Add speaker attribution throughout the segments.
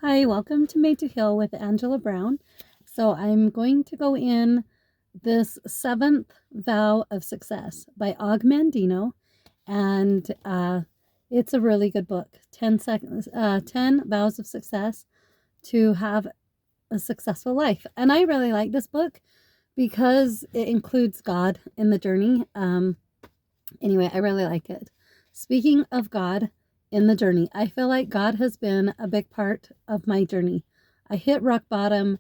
Speaker 1: Hi, welcome to Made to Heal with Angela Brown. So I'm going to go in this seventh vow of success by Mandino, and it's a really good book. 10 vows of success to have a successful life. And I really like this book because it includes God in the journey. Anyway, I really like it. Speaking of God in the journey, I feel like God has been a big part of my journey. I hit rock bottom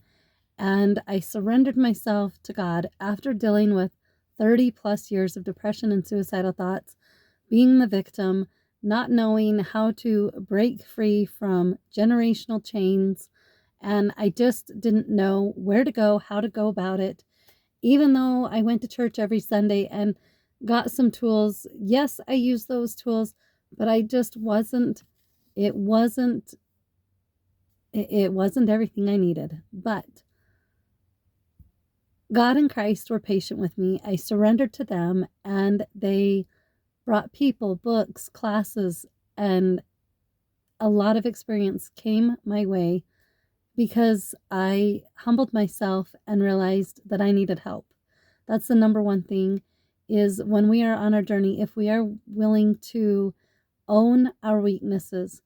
Speaker 1: and I surrendered myself to God after dealing with 30 plus years of depression and suicidal thoughts, being the victim, not knowing how to break free from generational chains. And I just didn't know where to go, how to go about it. Even though I went to church every Sunday and got some tools, yes, I used those tools, but I just wasn't, it wasn't, it wasn't everything I needed. But God and Christ were patient with me. I surrendered to them and they brought people, books, classes, and a lot of experience came my way because I humbled myself and realized that I needed help. That's the number one thing, is when we are on our journey, if we are willing to own our weaknesses,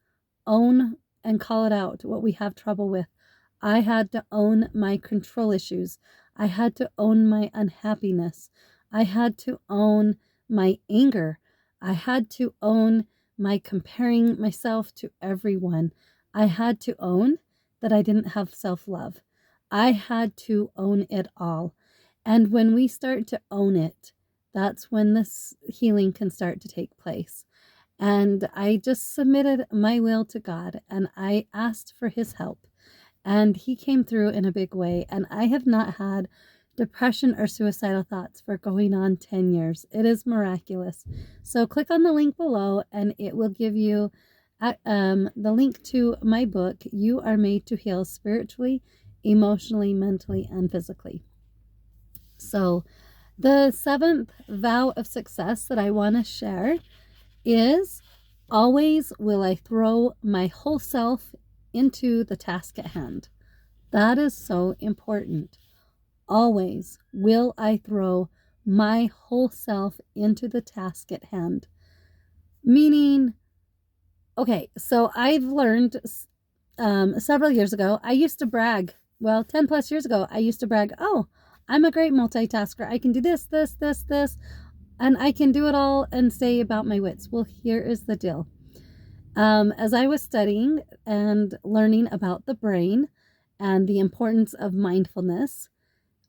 Speaker 1: own and call it out what we have trouble with. I had to own my control issues. I had to own my unhappiness. I had to own my anger. I had to own my comparing myself to everyone. I had to own that I didn't have self-love. I had to own it all. And when we start to own it, that's when this healing can start to take place. And I just submitted my will to God and I asked for his help. And he came through in a big way. And I have not had depression or suicidal thoughts for going on 10 years. It is miraculous. So click on the link below and it will give you the link to my book, You Are Made to Heal Spiritually, Emotionally, Mentally, and Physically. So the seventh vow of success that I want to share is, always will I throw my whole self into the task at hand. That is so important. Always will I throw my whole self into the task at hand. Meaning, okay, so I've learned several years ago, I used to brag. Well, 10 plus years ago, I used to brag, oh, I'm a great multitasker. I can do this, and I can do it all and say about my wits. Well, here is the deal. As I was studying and learning about the brain and the importance of mindfulness,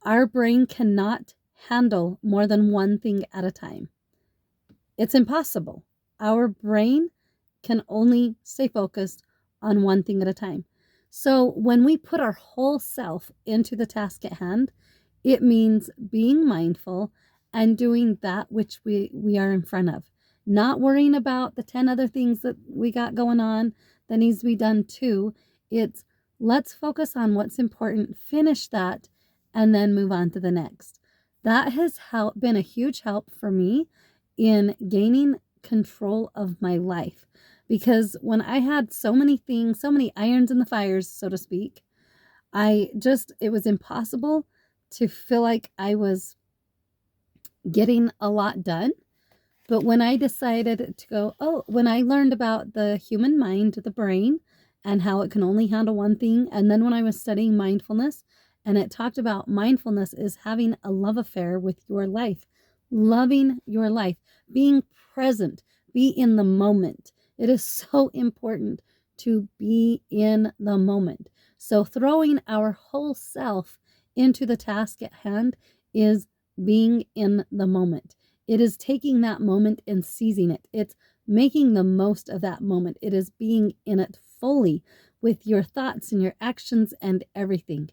Speaker 1: our brain cannot handle more than one thing at a time. It's impossible. Our brain can only stay focused on one thing at a time. So when we put our whole self into the task at hand, it means being mindful and doing that which we are in front of. Not worrying about the 10 other things that we got going on that needs to be done too. It's let's focus on what's important, finish that, and then move on to the next. That has been a huge help for me in gaining control of my life. Because when I had so many things, so many irons in the fires, so to speak, it was impossible to feel like I was getting a lot done. But when I decided to go, when I learned about the human mind, the brain, and how it can only handle one thing, and then when I was studying mindfulness, and it talked about mindfulness is having a love affair with your life, loving your life, being present, be in the moment. It is so important to be in the moment. So throwing our whole self into the task at hand is being in the moment. It is taking that moment and seizing it. It's making the most of that moment. It is being in it fully with your thoughts and your actions and everything.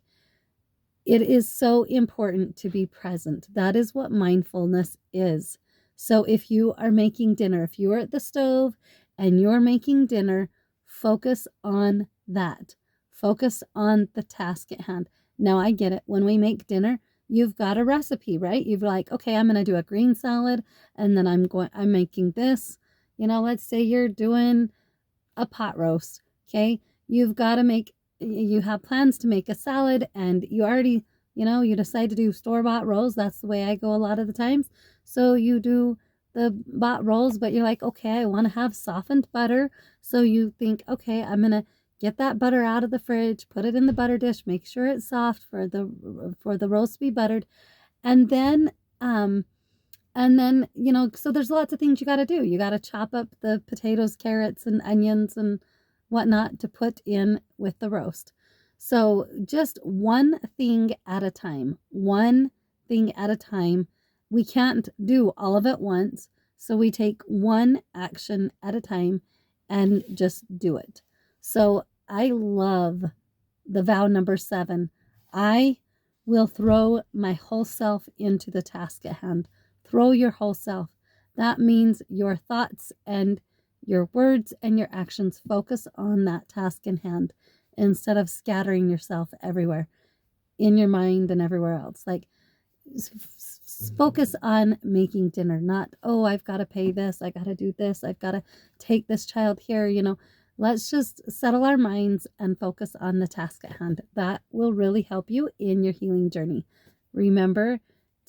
Speaker 1: It is so important to be present. That is what mindfulness is. So if you are making dinner, if you are at the stove and you're making dinner, focus on that. Focus on the task at hand. Now I get it. When we make dinner, you've got a recipe, right? You've like, okay, I'm going to do a green salad and then I'm making this. Let's say you're doing a pot roast. Okay. You've got to make you have plans to make a salad and you already, you decide to do store-bought rolls. That's the way I go a lot of the times. So you do the bought rolls, but you're like, okay, I want to have softened butter. So you think, okay, I'm going to get that butter out of the fridge, put it in the butter dish, make sure it's soft for the roast to be buttered. And then, so there's lots of things you got to do. You got to chop up the potatoes, carrots, and onions and whatnot to put in with the roast. So just one thing at a time, one thing at a time. We can't do all of it once. So we take one action at a time and just do it. So I love the vow number 7. I will throw my whole self into the task at hand. Throw your whole self. That means your thoughts and your words and your actions focus on that task in hand instead of scattering yourself everywhere in your mind and everywhere else. Like, focus on making dinner, not, oh, I've got to pay this, I got to do this, I've got to take this child here. Let's just settle our minds and focus on the task at hand. That will really help you in your healing journey. Remember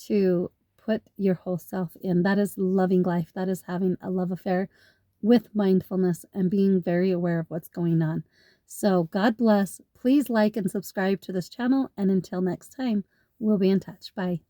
Speaker 1: to put your whole self in. That is loving life. That is having a love affair with mindfulness and being very aware of what's going on. So God bless. Please like and subscribe to this channel. And until next time, we'll be in touch. Bye.